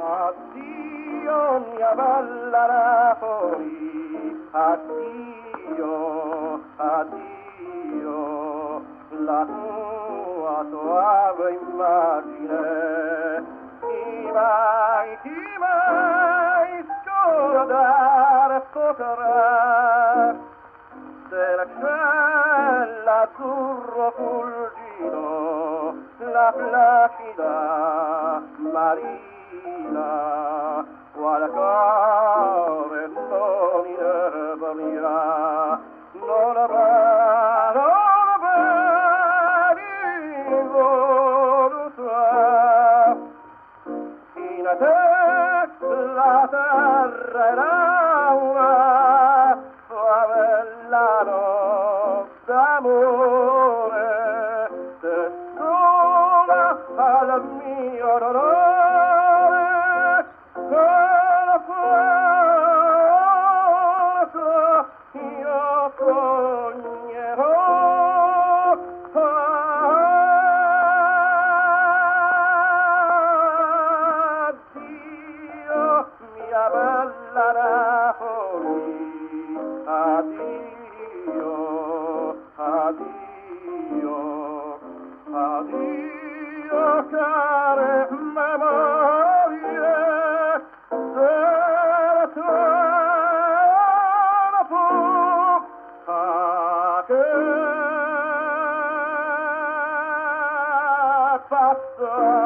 Addio mia bella Napoli, addio, addio, la tua soave immagine, chi mai scordar potrà del cielo azzurro fulgido, la placida marina, qual cuore non inerbirà, non vedi voluta, in te la terra è l'aura, favellano d'amore, te sola al mio dolore, con forza io sognerò. Addio, mia bella Napoli, addio, addio, addio, care memorie della tua che passa.